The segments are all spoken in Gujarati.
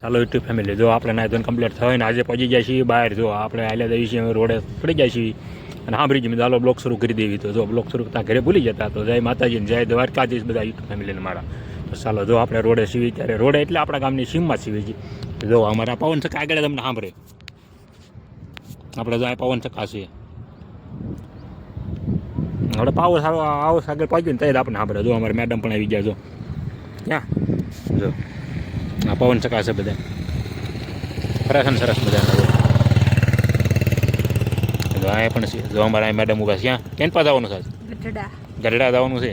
ચાલો યુટ્યુબ ફેમિલી, જો આપણે નાઈ ધોઈને કમ્પ્લીટ થઈને આજે પહોંચી જાય છીએ બહાર. જો આપણે હાલ્યા જઈએ છીએ, રોડે પડી જાય છીએ અને સાંભળી જઈએ ચાલો બ્લોગ શરૂ કરી દેવી. તો જો બ્લોગ શરૂ કરતા ઘરે ભૂલી જતા, તો જય માતાજી, જય દ્વારકાધીશ બધા યુટ્યુબ ફેમિલીને મારા. તો ચાલો જો આપણે રોડે સીવી, ત્યારે રોડે એટલે આપણા ગામની સીમમાં સીવી છીએ. જો અમારા પવન ચક્કા આગળ તમને સાંભળે, આપણે જો આ પવન ચક્કા છીએ. આપણે પાવર આવો આગળ પહોંચ્યું ને ત્યારે આપણે સાંભળે. જો અમારે મેડમ પણ આવી ગયા. જો ક્યાં જો આ પવન ચક્કા છે બધા, ખરેખર સરસ મજાના. જો આ પણ છે. જો અમારા મેડમ ઉભા છે. ક્યાં કેન પાસે જવાનું છે? ગરડા જવાનું છે.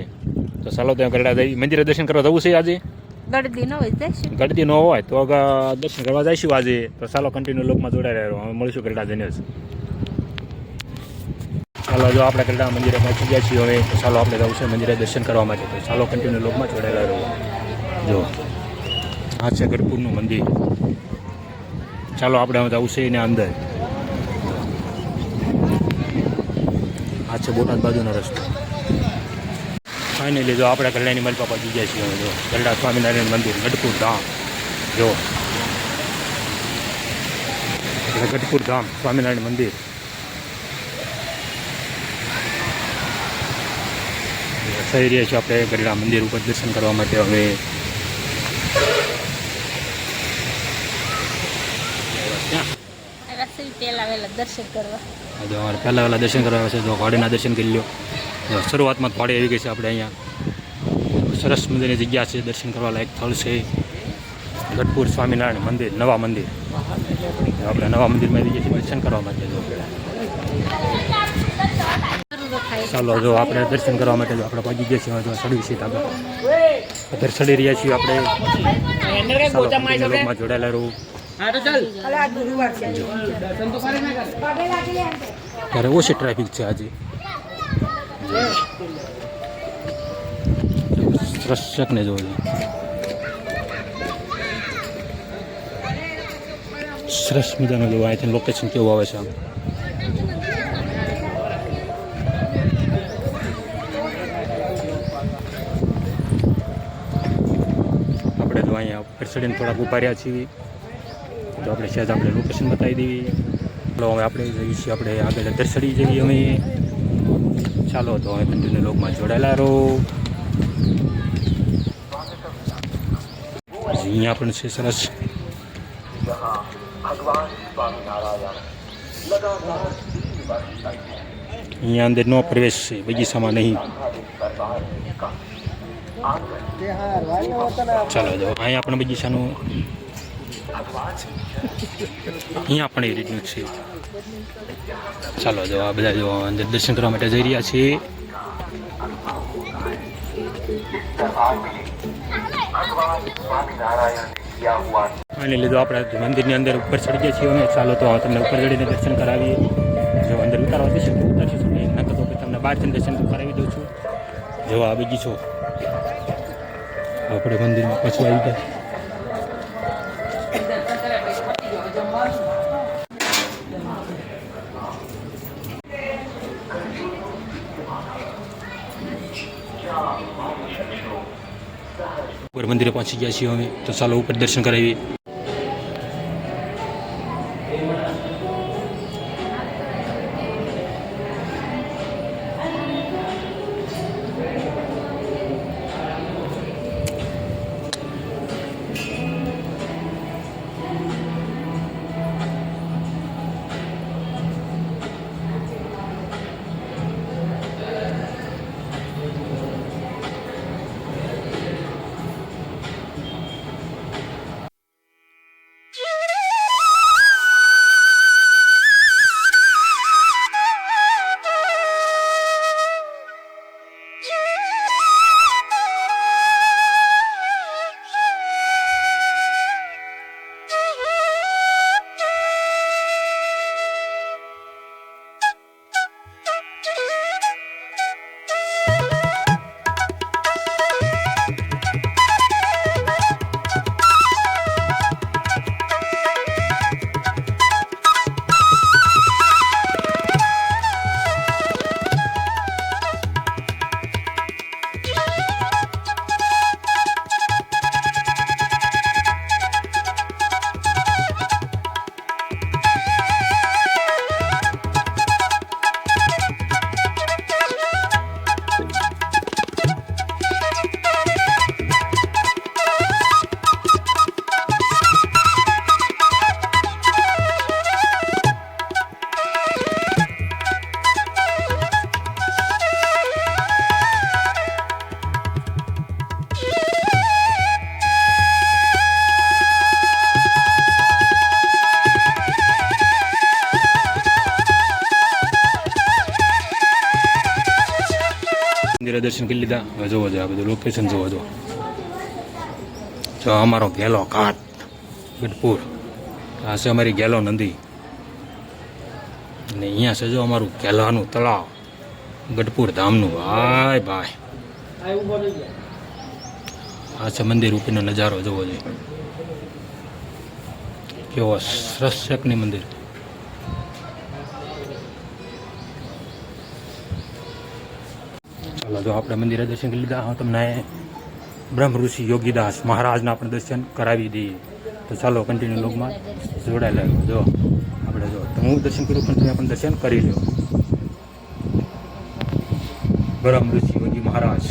તો ચાલો ત્યાં ગરડા જઈ મંદિરે દર્શન કરવા જવું છે આજે. ગળદી ન હોય તો દર્શન કરવા જઈશું આજે. તો ચાલો કન્ટિન્યુ લોકમાં જોડાઈ રહ્યો. અમે મળીશું ગરડા જઈને જ. ચાલો જો આપણે ગરડા મંદિરે પહોંચી ગયા છીએ હવે. તો ચાલો આપણે જવું છે મંદિરે દર્શન કરવા માટે. તો ચાલો કન્ટિન્યુ લોકમાં જોડાયેલા રહો. જો આ છે ગઢપુરનું મંદિર. ચાલો આપણે હવે જવું છે એના અંદર. આ છે બોટાદ બાજુનો રસ્તો. ફાઇનલી જો આપણે ગરડાની મલપા પહોંચી ગયા છીએ. જો ગરડા સ્વામિનારાયણ મંદિર, ગઢપુર ધામ. જો ગઢપુર ધામ સ્વામિનારાયણ મંદિર. થઈ રહ્યા છીએ આપણે ગરડા મંદિર ઉપર દર્શન કરવા માટે. હવે અમારે પહેલાં વહેલા દર્શન કરવા છે. જો ઘોડીના દર્શન કરી લો. શરૂઆતમાં ઘોડી આવી ગઈ છે આપણે અહીંયા. સરસ મજાની જગ્યા છે, દર્શન કરવા લાયક સ્થળ છે ગઢપુર સ્વામિનારાયણ મંદિર, નવા મંદિર. આપણે નવા મંદિરમાં આવી ગયા છીએ દર્શન કરવા માટે. જો ચાલો જો આપણે દર્શન કરવા માટે આપણે પહોંચી ગયા છીએ. જો ચડી છીએ આગળ, અત્યારે ચડી રહ્યા છીએ આપણે. જોડાયેલા રહું. ત્યારે ઓછી ટ્રાફિક છે આજે. દર્શકને જોજો, સરસ મજાનું જોવા. અહીંથી લોકેશન કેવું આવે છે આમ. આપણે જો અહીંયા ઉપર ચડીને થોડાક ઉભા રહ્યા છીએ. તો આપણે સહેજ આપણે લોકેશન બતાવી દેવી. ચાલો હવે આપણે જઈએ છીએ આપણે આગળ દર્શડી જઈએ અમે. ચાલો તો હવે કન્ટિન્યુ લોકમાં જોડાયેલા રહો. અહીંયા પણ છે સરસ. અહીંયા અંદર નો પ્રવેશ છે, બગીચામાં નહીં. ચાલો જો અહીંયા પણ બગીચાનું, અહીંયા પણ એ રીતનું છે. ચાલો જો આ બધા જો અંદર દર્શન કરવા માટે જઈ રહ્યા છીએ. આને લીધો આપણે મંદિરની અંદર ઉપર ચડી ગયા છીએ. ચાલો તો તમને ઉપર ચડીને દર્શન કરાવીએ. જો અંદર ઉતારવા દર્શન ઉતારશું નહીં, નકર તો તમને બહારથી દર્શન કરાવી દઉં છું. જો આ બગીચો આપણે મંદિરમાં પાછું આવી ગયા. ઉપર મંદિરે પહોંચી ગયા છીએ અમે. તો ચાલો ઉપર દર્શન કરાવીએ. મંદિરે દર્શન કરી લીધા. હવે જોવો જો આ બધું લોકેશન જોવો જો અમારો ગેલો ઘાટ ગઢપુર. આ છે અમારી ગેલો નદી અને અહીંયા છે જો અમારું ગેલાનું તળાવ ગઢપુર ધામનું. ભાઈ ભાઈ આ છે મંદિર ઉપરનો નજારો જોવો જોઈએ. કેવો સરસ છે કે નહીં મંદિર. ચાલો જો આપણે મંદિરે દર્શન કરી લીધા. હું તમને બ્રહ્મ ઋષિ યોગીદાસ મહારાજના આપણે દર્શન કરાવી દઈએ. તો ચાલો કન્ટિન્યુ લોગમાં જોડાયેલા જો આપણે જો તો હું દર્શન કર્યું પણ તમે પણ દર્શન કરી લો. બ્રહ્મ ઋષિ યોગી મહારાજ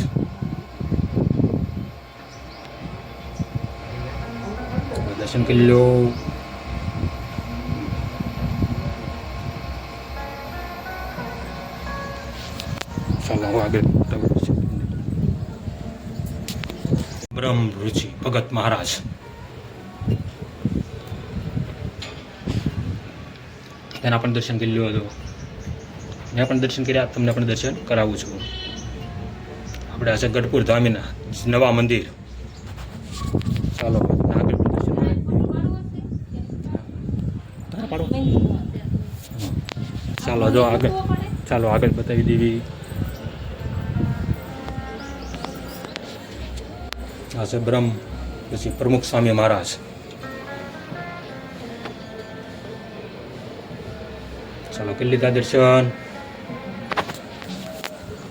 દર્શન કરી લો. ચાલો હું આગળ બ્રહ્મ ઋષિ ભગત મહારાજ તેના પણ દર્શન કરી લ્યો હતો. મેં પણ દર્શન કર્યા, તમને પણ દર્શન કરાવું છું. આપણે આ છે ગઢપુર ધામીના નવા મંદિર. ચાલો આગળ દર્શન ચાલો જો આગળ ચાલો આગળ બતાવી દેવી. આ છે બ્રહ્મ પછી પ્રમુખ સ્વામી મહારાજ. ચાલો કરી લીધા દર્શન.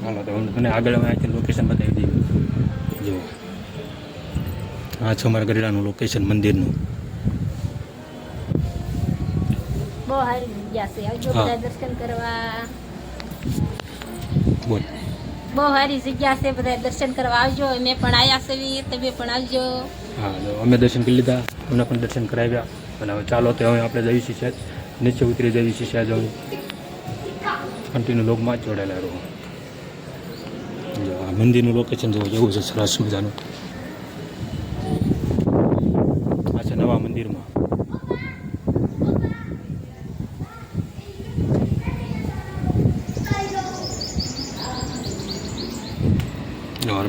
ચાલો તો મને આગળ અમે અહીંથી લોકેશન બતાવી દઈએ. જો આ છે અમારા ગઢડાનું લોકેશન મંદિરનું. બહુ સારી જગ્યા છે, આવજો બધા દર્શન કરવા. બોલ બહુ સારી જગ્યા છે, બધા દર્શન કરવા આવજો. અમે પણ આવ્યા છીએ, તમે પણ આવજો. હા જો અમે દર્શન કરી લીધા, અમને પણ દર્શન કરાવ્યા. અને હવે ચાલો તો હવે આપણે જઈએ છીએ નીચે ઉતરી જઈએ છીએ. આજે કન્ટિન્યુ લોગમાં જ જોડાયેલા રહો. જો આ મંદિરનું લોકેશન જોવું જેવું છે સરસ મજાનું. આ છે નવા મંદિરમાં.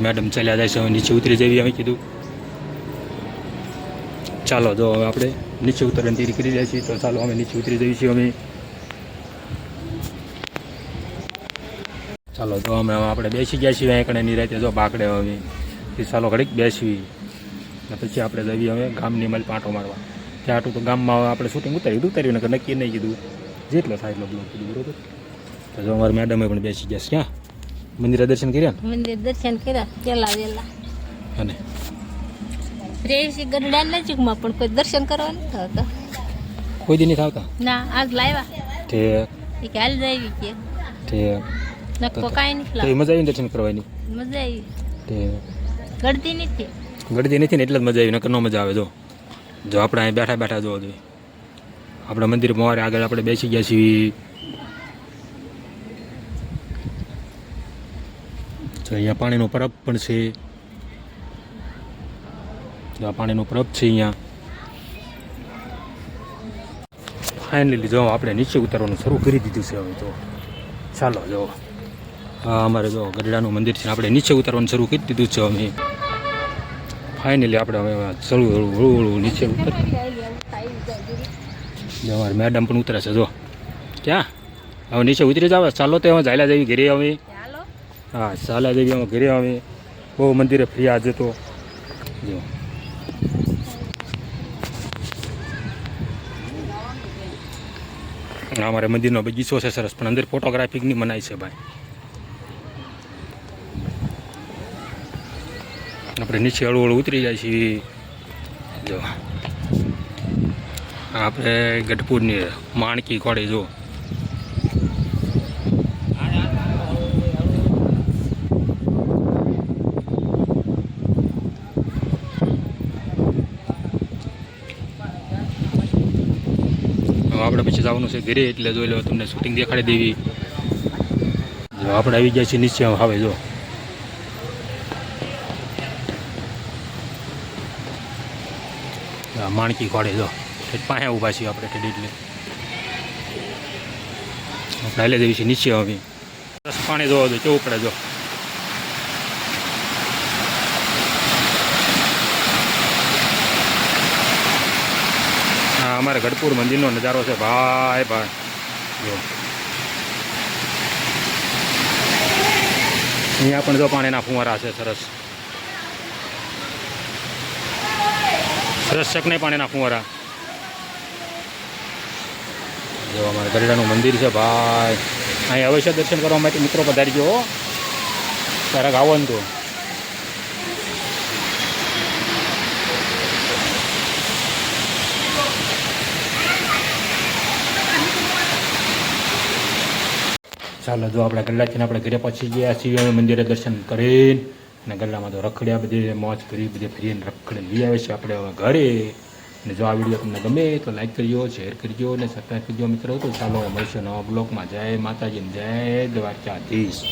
મેડમ ચાલ્યા જાય છે, હવે નીચે ઉતરી જઈએ અમે કીધું. ચાલો જો હવે આપણે નીચે ઉતરવાની તૈયારી કરી રહ્યા છીએ. તો ચાલો અમે નીચે ઉતરી જઈએ છીએ અમે. ચાલો તો અમે આપણે બેસી ગયા છીએ અહીંયા કણે રાતે જો બાકડે હવે ચાલો ઘડીક બેસવી ને પછી આપણે જઈએ હવે ગામની મલ પાટો મારવા. ત્યાં આટલું તો ગામમાં આપણે શૂટિંગ ઉતાર્યું ને નક્કી નહીં કીધું જેટલો થાય એટલો બ્લોગ કીધું બરોબર. તો જો અમારા મેડમે પણ બેસી ગયા છે. ક્યાં મંદિરે દર્શન કર્યા? મંદિર દર્શન કર્યા પેલા વેલા. અને રેસી ગઢડા નજીકમાં પણ કોઈ દર્શન કરવા નથી થતા. કોઈ દી નથી આવતા? ના આજ લાવ્યા તે એ કે હાલ જાવી કે તે નક્કો કાંઈ નથી તો લાવ. મજા આવી દર્શન કરવાની? મજા આવી. તે ગળતી નથી. ગળદી નથી ને એટલે જ મજા આવી, નકર ન મજા આવે. જો આપણે અહીં બેઠા બેઠા જોવા જોઈએ. આપણા મંદિર મોરે આગળ આપણે બેસી ગયા છીએ. તો અહીંયા પાણીનો પરબ પણ છે. જો આ પાણીનો પરબ છે અહીંયા. ફાઇનલી જો આપણે નીચે ઉતરવાનું શરૂ કરી દીધું છે હવે. તો ચાલો જો હા અમારે જો ગઢડાનું મંદિર છે, આપણે નીચે ઉતરવાનું શરૂ કરી દીધું છે અમે. ફાઇનલી આપણે હવે હળવું નીચે ઉતર. અમારે મેડમ પણ ઉતરે છે. જો ક્યાં હવે નીચે ઉતરી જાવ. ચાલો તો હવે ઝાયલા જેવી ઘેરે હવે. હા ચાલા જેવી અમે ઘરે આવે. બહુ મંદિરે ફરી આજે તો જો અમારે મંદિરનો બગીચો છે સરસ, પણ અંદર ફોટોગ્રાફીની મનાય છે ભાઈ. આપણે નીચે હળવું ઉતરી જાય છીએ. જો આપણે ગઢપુરની માણકી કોડે જો આપણે પછી જવાનું છે ઘરે, એટલે જોઈ લો તમને શૂટિંગ દેખાડી દેવી. જો આપણે આવી ગયા છીએ નીચે હવે. જો માણકી ખોડે જો પાસે ઊભા છીએ આપણે ઠેડી. એટલે આપણે હાલે જઈએ છીએ નીચે હવે. સરસ પાણી જોવા દો કેવું પડે. જો અમારા ગઢપુર મંદિરનો નજારો છે ભાઈ ભાઈ જો અહીંયા પણ જો પાણીના ફુવારા છે સરસ સરસ શકને પાણીના ફુવારા જો અમારા ગઢડાનું મંદિર છે ભાઈ અહીં અવશ્ય દર્શન કરવા માટે મિત્રો પધારજો ક્યારેક આવો ને તો ચાલો જો આપણે ગલ્લાથી આપણે ઘરે પહોંચી ગયા છીએ મંદિરે દર્શન કરીને અને ગલ્લામાં તો રખડ્યા બધે મોજ કરી બધે ફરીને રખડીને લઈ આવે છે આપણે હવે ઘરે અને જો આ વિડીયો તમને ગમે તો લાઈક કરજો શેર કરજો અને સબસ્ક્રાઈબ કરજો મિત્રો તો ચાલો મળીશું નવા બ્લોગમાં જય માતાજી જય દ્વારકાધીશ.